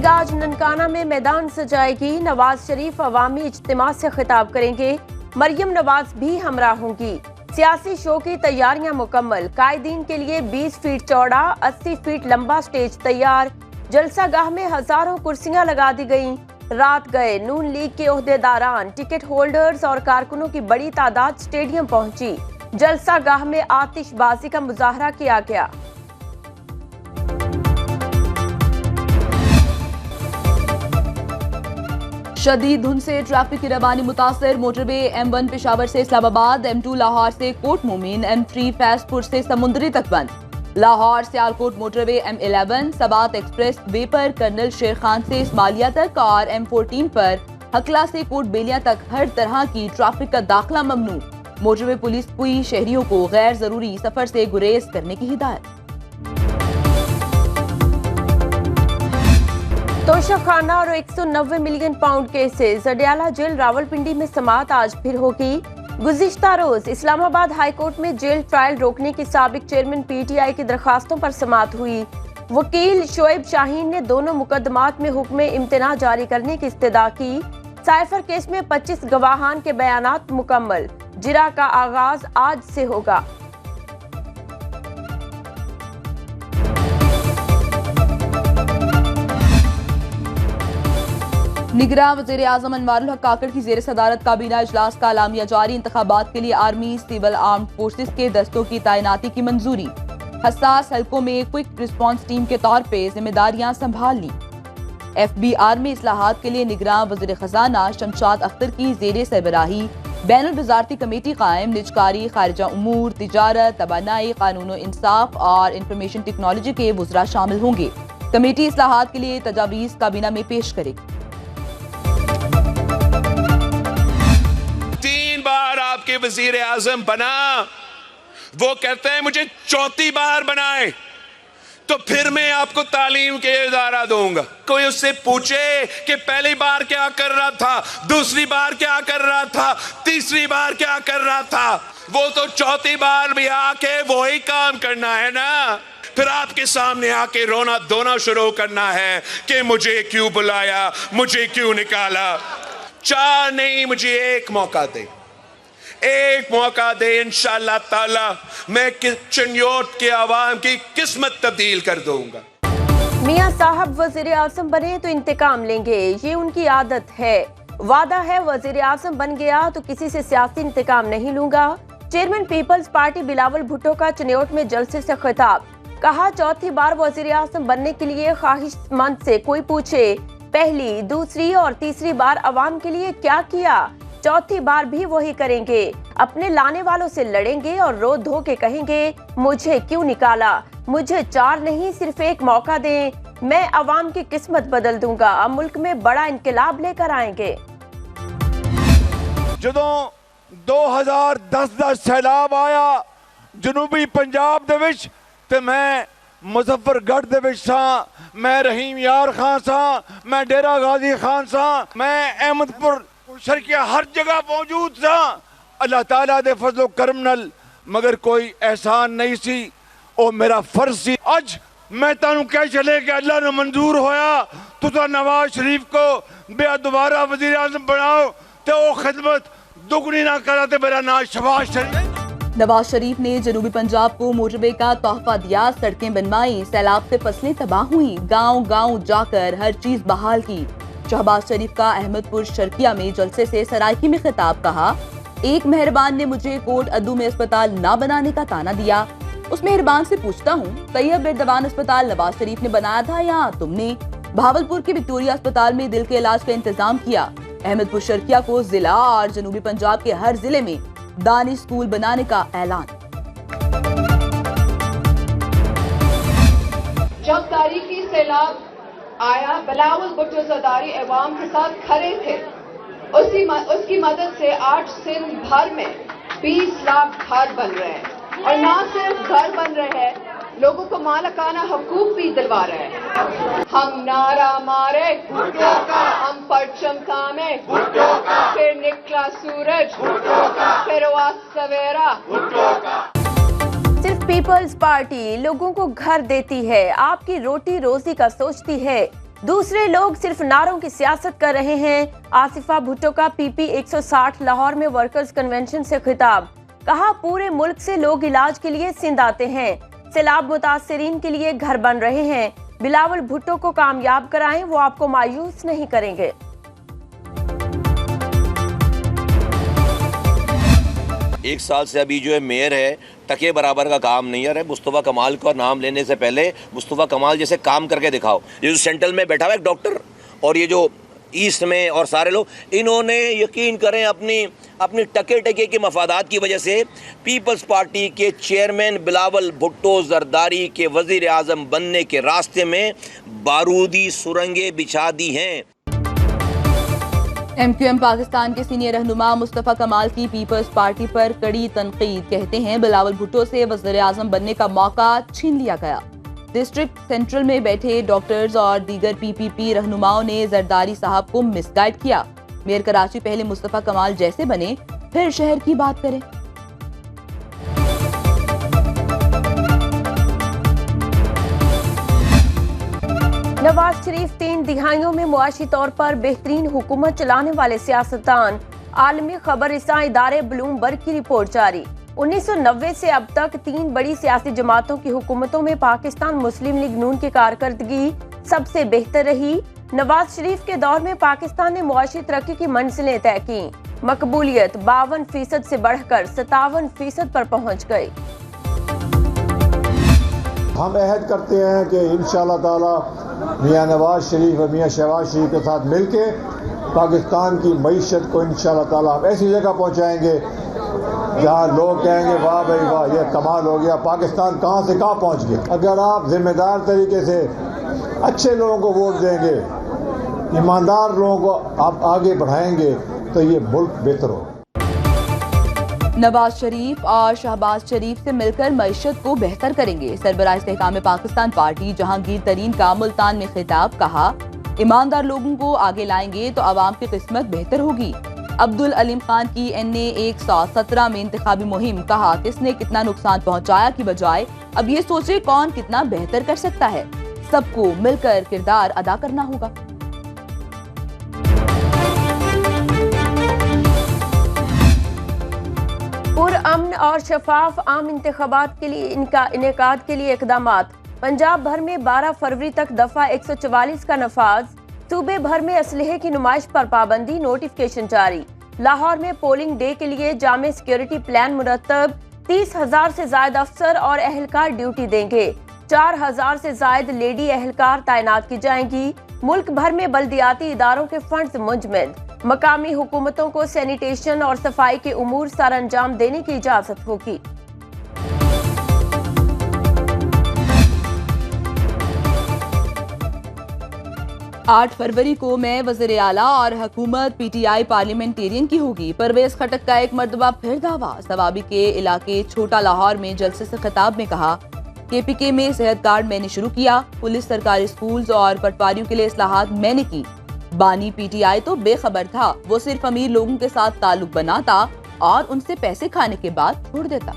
League आज ननकाना में मैदान सजाएगी। नवाज शरीफ अवामी इज्तिमा से खिताब करेंगे। मरियम नवाज भी हमरा होंगी। सियासी शो की तैयारियां मुकम्मल। कायदीन के लिए 20 फीट चौड़ा 80 फीट लंबा स्टेज तैयार। जलसागाह में हजारों कुर्सियां लगा दी गईं। रात गए नून लीग के ओहदेदारान, टिकट होल्डर्स और कारकुनों की बड़ी तादाद स्टेडियम पहुंची। जलसागाह में आतिशबाजी का मुजाहरा किया गया। शदीद धुंध से ट्रैफिक की रवानी मुतासर। मोटरवे M1 पेशावर से इस्लामाबाद, M2 लाहौर से कोट मोमिन, M3 फैजपुर से समुंदरी तक बंद। लाहौर सियालकोट मोटरवे M11 सबात एक्सप्रेस वे पर कर्नल शेर खान से इस्माइलिया तक और M14 पर हकला से कोट बेलिया तक हर तरह की ट्रैफिक का दाखिला ममनू। मोटरवे पुलिस कोई शहरियों को गैर जरूरी सफर से गुरेज करने की हिदायत। तोशाखाना और 190 million pound cases. Adiala jail Rawalpindi में समाअत आज फिर होगी। गुज़िश्ता रोज इस्लामाबाद हाई कोर्ट में जेल ट्रायल रोकने की साबिक चेयरमैन PTI की दरखास्तों पर समाअत हुई। वकील शोएब शाहीन ने दोनों मुकदमात में हुक्म इम्तना जारी करने की इस्तदा की। साइफर केस में 25 गवाहान के बयानात मुकम्मल। जिरा का आगाज आज से होगा। निगरान वज़ीर आज़म अनवारुल हक काकड़ की ज़ेर सदारत काबीना इजलास का अलामिया जारी। इंतखाबात के लिए आर्मी, सिविल आर्म्ड फोर्सेस के दस्तों की तैनाती की मंजूरी। हसास हलकों में क्विक रिस्पांस टीम के तौर पे जिम्मेदारियां संभाल ली। FBR में इस्लाहात के लिए निगरान वज़ीर खजाना शमशाद अख्तर की ज़ेर सरबराही बैनुल वज़ारती कमेटी कायम। निजकारी, खारिजा उमूर, तिजारत, तवानाई, कानून इंसाफ और इंफॉर्मेशन टेक्नोलॉजी के वज़रा शामिल होंगे। कमेटी इस्लाहात के लिए तजावीज़ काबीना में पेश करेगी। 3 बार आपके वजीर आजम बना, वो कहते हैं मुझे 4थी बार बनाए तो फिर मैं आपको तालीम के इदारा दूंगा। कोई उससे पूछे कि पहली बार क्या कर रहा था, दूसरी बार क्या कर रहा था, तीसरी बार क्या कर रहा था, वो तो 4थी बार भी आके वही काम करना है ना। फिर आपके सामने आके रोना धोना शुरू करना है कि मुझे क्यों बुलाया, मुझे क्यों निकाला। 4 नहीं, मुझे एक मौका दे, एक मौका दे। इंशाअल्लाह ताला मैं चन्योट के आवाम की किस्मत तब्दील कर दूंगा। मियां साहब वजीर आजम बने तो इंतकाम लेंगे, ये उनकी आदत है। वादा है वजीर आजम बन गया तो किसी से सियासी इंतकाम नहीं लूंगा। Chairman Peoples Party Bilawal Bhutto का चन्योट में जलसे से खिताब। कहा 4थी बार वजीर आजम बनने के लिए ख्वाहिशमंद से कोई पूछे पहली, दूसरी और तीसरी बार अवाम के लिए क्या किया, 4थी बार भी वही करेंगे। अपने लाने वालों से लड़ेंगे और रो धो के कहेंगे मुझे क्यों निकाला, मुझे 4 नहीं सिर्फ एक मौका दें, मैं अवाम की किस्मत बदल दूंगा। अब मुल्क में बड़ा इनकलाब लेकर आएंगे। ਜਦੋਂ 2010 ਦਾ ਸੈਲਾਬ ਆਇਆ ਜਨੂਬੀ ਪੰਜਾਬ ਦੇ ਵਿੱਚ ਤੇ ਮੈਂ ਮੁਜ਼ੱਫਰਗੜ੍ਹ ਦੇ ਵਿੱਚ ਸਾਂ, ਮੈਂ ਰਹੀਮ ਯਾਰ ਖਾਨ ਸਾਂ, ਮੈਂ ਡੇਰਾ ਗਾਜ਼ੀ ਖਾਨ ਸਾਂ, ਮੈਂ ਅਹਿਮਦਪੁਰ शर्किया हर जगह मौजूद था। अल्लाह ताला दे फजलो करम नल मगर कोई एहसान नहीं सी, ओ मेरा फर्ज सी। अज मैं तानू कह चले कि अल्लाह ने मंजूर होया तुसा नवाज शरीफ को बे दोबारा वजीर आजम बनाओ तो वो खिदमत दुगनी ना करा तो मेरा नाम शहबाज शरीफ। नवाज शरीफ ने जनूबी पंजाब को मोटरवे का तोहफा दिया। सड़कें बनवाई, सैलाब से फसलें तबाह हुई, गांव गांव जाकर हर चीज बहाल की। शहबाज शरीफ का अहमदपुर शर्किया में जलसे से सराइकी में खिताब। कहा एक मेहरबान ने मुझे कोट अद्दू में अस्पताल ना बनाने का ताना दिया। उस मेहरबान से पूछता हूँ तैयब बेदवान अस्पताल नवाज शरीफ ने बनाया था या तुमने? भावलपुर के विक्टोरिया अस्पताल में दिल के इलाज का इंतजाम किया। अहमदपुर शर्किया को जिला और जनूबी पंजाब के हर जिले में दानिश स्कूल बनाने का ऐलान। जब तारीखी सैलाब आया बिलावल भुट्टो ज़रदारी अवाम के साथ खड़े थे। उसकी मदद से 8 सिंध भर में 20 लाख घर बन रहे हैं और ना सिर्फ घर बन रहे हैं, लोगों को मालिकाना हकूक भी दिलवा रहे हैं। हम नारा मारे भुट्टो का, हम परचम थामे भुट्टो का, फिर निकला सूरज भुट्टो का, फिर हुआ सवेरा भुट्टो का। पीपल्स पार्टी लोगों को घर देती है, आपकी रोटी रोजी का सोचती है। दूसरे लोग सिर्फ नारों की सियासत कर रहे हैं। आसिफा भुट्टो का PP 160 लाहौर में वर्कर्स कन्वेंशन से खिताब, कहा पूरे मुल्क से लोग इलाज के लिए सिंध आते हैं, सैलाब मुतासरीन के लिए घर बन रहे हैं। बिलावल भुट्टो को कामयाब कराएं, वो आपको मायूस नहीं करेंगे। एक साल से अभी जो है मेयर है, टके बराबर का काम नहीं है। मुस्तफ़ा कमाल का नाम लेने से पहले मुस्तफ़ा कमाल जैसे काम करके दिखाओ। ये जो सेंट्रल में बैठा हुआ है डॉक्टर और ये जो ईस्ट में और सारे लोग, इन्होंने यकीन करें अपनी टके के मफादात की वजह से पीपल्स पार्टी के चेयरमैन बिलावल भुट्टो जरदारी के वज़ीर आज़म बनने के रास्ते में बारूदी सुरंगें बिछा दी हैं। MQM पाकिस्तान के सीनियर रहनुमा मुस्तफ़ा कमाल की पीपल्स पार्टी पर कड़ी तनकीद, कहते हैं बिलावल भुट्टो से वज़ीर आज़म बनने का मौका छीन लिया गया। डिस्ट्रिक्ट सेंट्रल में बैठे डॉक्टर्स और दीगर PPP रहनुमाओं ने जरदारी साहब को मिसगाइड किया। मेयर कराची पहले मुस्तफ़ा कमाल जैसे बने, फिर शहर की बात करें। नवाज शरीफ 3 दिहाइयों में मुआशी तौर पर बेहतरीन हुकूमत चलाने वाले सियासतदान। आलमी खबर रसां इदारे ब्लूमबर्ग की रिपोर्ट जारी। 1990 से अब तक 3 बड़ी सियासी जमातों की हुकूमतों में पाकिस्तान मुस्लिम लीग नून की कारकर्दगी सबसे बेहतर रही। नवाज शरीफ के दौर में पाकिस्तान ने मुआशी तरक्की की मंजिलें तय की। मकबूलियत 52% से बढ़कर 57% पर पहुंच गई। हम अहद करते हैं कि इंशाअल्लाह ताला मियां नवाज शरीफ और मियां शहबाज शरीफ के साथ मिलके पाकिस्तान की मईशत को इंशाअल्लाह ताला हम ऐसी जगह पहुंचाएंगे जहां लोग कहेंगे वाह भाई वाह, ये कमाल हो गया, पाकिस्तान कहां से कहां पहुंच गया। अगर आप जिम्मेदार तरीके से अच्छे लोगों को वोट देंगे, ईमानदार लोगों को आप आगे बढ़ाएंगे तो ये मुल्क बेहतर होगा। नवाज शरीफ और शहबाज शरीफ से मिलकर मईशत को बेहतर करेंगे। सरबराह इस्तेहकाम पाकिस्तान पार्टी जहांगीर तरीन का मुल्तान में खिताब, कहा ईमानदार लोगों को आगे लाएंगे तो आवाम की किस्मत बेहतर होगी। अब्दुल अलीम खान की NA 117 में इंतखाबी मुहिम, कहा किसने कितना नुकसान पहुंचाया की बजाय अब ये सोचे कौन कितना बेहतर कर सकता है। सबको मिलकर किरदार अदा करना होगा। पुरअमन और शफाफ आम इंतखाबात के लिए इनेकाद के लिए इकदामात। पंजाब भर में 12 फरवरी तक दफा 144 का नफाज। सूबे भर में असलहे की नुमाइश पर पाबंदी, नोटिफिकेशन जारी। लाहौर में पोलिंग डे के लिए जामे सिक्योरिटी प्लान मुरतब। 30,000 से ज्यादा अफसर और एहलकार ड्यूटी देंगे। 4,000 से ज्यादा लेडी एहलकार तैनात की जाएंगी। मुल्क भर में बल्दियाती इदारों के फंड्स मुंजमद। मकामी हुकूमतों को सैनिटेशन और सफाई के उमूर सर अंजाम देने की इजाजत होगी। आठ फरवरी को मैं वज़ीर आला और हुकूमत PTI पार्लियामेंटेरियन की होगी। परवेज खटक का एक मरतबा फिर दावा। सवाबी के इलाके छोटा लाहौर में जलसे से खिताब में कहा KPK में सेहत कार्ड मैंने शुरू किया। पुलिस, सरकारी स्कूल्स और पटवारियों के लिए इस्लाहात मैंने की। बानी PTI तो बेखबर था, वो सिर्फ अमीर लोगों के साथ ताल्लुक बनाता और उनसे पैसे खाने के बाद छोड़ देता।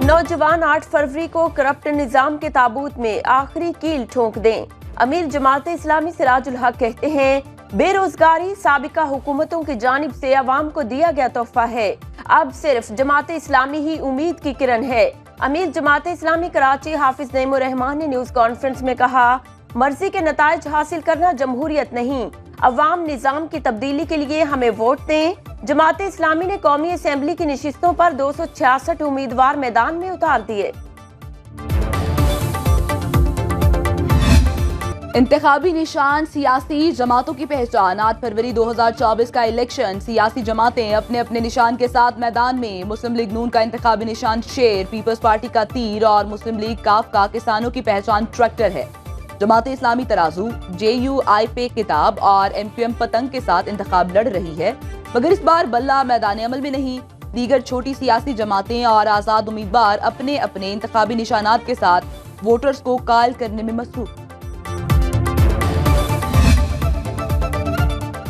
नौजवान 8 फरवरी को करप्ट निजाम के ताबूत में आखिरी कील ठोंक दें। अमीर जमात इस्लामी सिराजुल हक कहते हैं बेरोजगारी साबिका हुकूमतों की जानिब से अवाम को दिया गया तोहफा है। अब सिर्फ जमात इस्लामी ही उम्मीद की किरण है। अमीर जमात इस्लामी कराची हाफिज नईमुर रहमान ने न्यूज कॉन्फ्रेंस में कहा, मर्जी के नताइज हासिल करना जमहूरियत नहीं, अवाम निजाम की तब्दीली के लिए हमें वोट दें। जमात इस्लामी ने कौमी असेंबली की नशिस्तों पर 266 उम्मीदवार मैदान में उतार दिए। इंतखाबी निशान, सियासी जमातों की पहचान। 8 फरवरी 2024 का इलेक्शन, सियासी जमातें अपने अपने निशान के साथ मैदान में। मुस्लिम लीग नून का इंतखाबी निशान शेर, पीपल्स पार्टी का तीर और मुस्लिम लीग काफ का किसानों की पहचान ट्रैक्टर है। जमात इस्लामी तराजू, JUI पे किताब और MQM पतंग के साथ इंतखाब लड़ रही है, मगर इस बार बल्ला मैदान अमल में नहीं। दीगर छोटी सियासी जमातें और आजाद उम्मीदवार अपने अपने इंतखाबी निशानात के साथ वोटर्स को कायल करने में मसरूफ।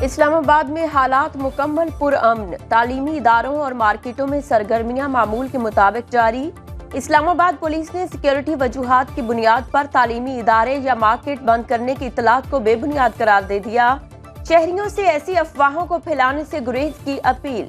इस्लामाबाद में हालात मुकम्मल पुरअमन। तालीमी इदारों और मार्केटों में सरगर्मियां मामूल के मुताबिक जारी। اسلام آباد پولیس نے سیکیورٹی وجوہات کی بنیاد پر تعلیمی ادارے یا مارکیٹ بند کرنے کی اطلاعات کو بے بنیاد قرار دے دیا۔ شہریوں سے ایسی افواہوں کو پھیلانے سے گریز کی اپیل۔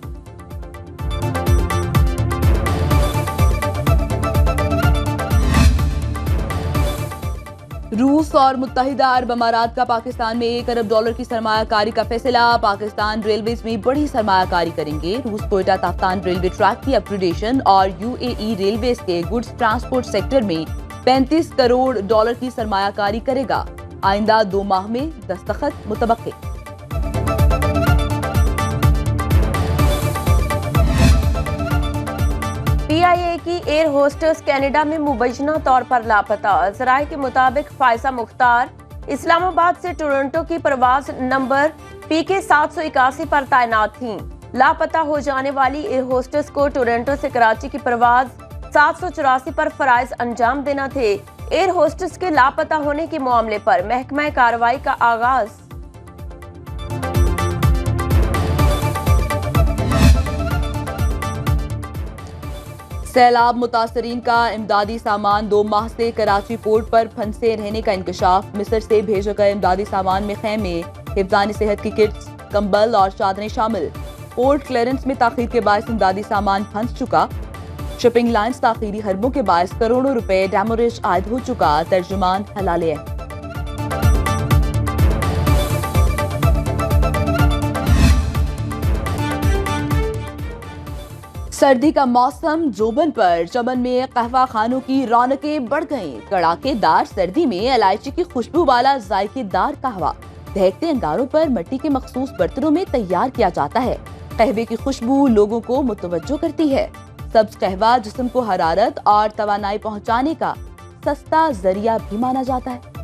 روس اور متحدہ عرب امارات کا پاکستان میں $1 ارب کی سرمایہ کاری کا فیصلہ۔ پاکستان ریلویز میں بڑی سرمایہ کاری کریں گے۔ روس کوئٹہ تافتان ریلوے ٹریک کی اپ گریڈیشن اور UAE ریلویز کے گڈز ٹرانسپورٹ سیکٹر میں $35 کروڑ کی سرمایہ کاری کرے گا۔ آئندہ 2 ماہ میں دستخط متوقع۔ PIA کی ایئر ہوسٹس کینیڈا میں مبینہ طور پر لاپتہ۔ ذرائع کے مطابق فائزہ مختار اسلام آباد سے ٹورنٹو کی پرواز نمبر PK 781 پر تعینات تھیں۔ لاپتہ ہو جانے والی ایئر ہوسٹس کو ٹورنٹو سے کراچی کی پرواز 784 پر فرائض انجام دینا تھے۔ ایئر ہوسٹس کے لاپتہ ہونے کے معاملے پر محکمہ کارروائی کا آغاز۔ سیلاب متاثرین کا امدادی سامان 2 ماہ سے کراچی پورٹ پر پھنسے رہنے کا انکشاف۔ مصر سے بھیجے گئے امدادی سامان میں خیمے، حفظان صحت کی کٹس، کمبل اور چادریں شامل۔ پورٹ کلیئرنس میں تاخیر کے باعث امدادی سامان پھنس چکا۔ شپنگ لائنز تاخیری حربوں کے باعث کروڑوں روپے ڈیموریج عائد ہو چکا۔ ترجمان ہلالے۔ سردی کا موسم جوبن پر، چمن میں قہوہ خانوں کی رونقیں بڑھ گئیں۔ کڑاکے دار سردی میں الائچی کی خوشبو والا ذائقے دار قہوہ دہکتے انگاروں پر مٹی کے مخصوص برتنوں میں تیار کیا جاتا ہے۔ قہوے کی خوشبو لوگوں کو متوجہ کرتی ہے۔ سبز قہوہ جسم کو حرارت اور توانائی پہنچانے کا سستا ذریعہ بھی مانا جاتا ہے۔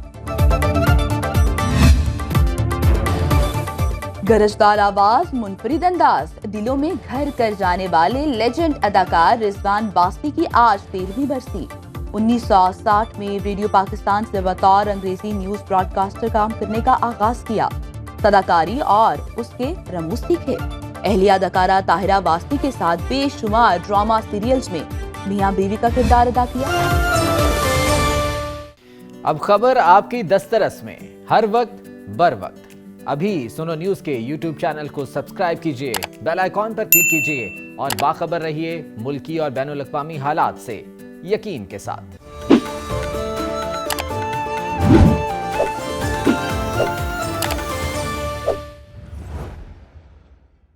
گرجدار آواز، منفرد انداز، دلوں میں گھر کر جانے والے لیجنڈ اداکار رضوان باستی کی آج 13ویں برسی۔ 1960 میں ریڈیو پاکستان سے بطور انگریزی نیوز براڈ کاسٹر کام کرنے کا آغاز کیا۔ اداکاری اور اس کے رموز سیکھے۔ اہلیہ اداکارہ طاہرہ واسطی کے ساتھ بے شمار ڈرامہ سیریلز میں میاں بیوی کا کردار ادا کیا۔ اب خبر آپ کی دسترس میں، ہر وقت بر وقت۔ ابھی سنو نیوز کے YouTube چینل کو سبسکرائب کیجئے، بیل آئیکن پر کلک کیجئے اور باخبر رہیے ملکی اور بین الاقوامی حالات سے یقین کے ساتھ۔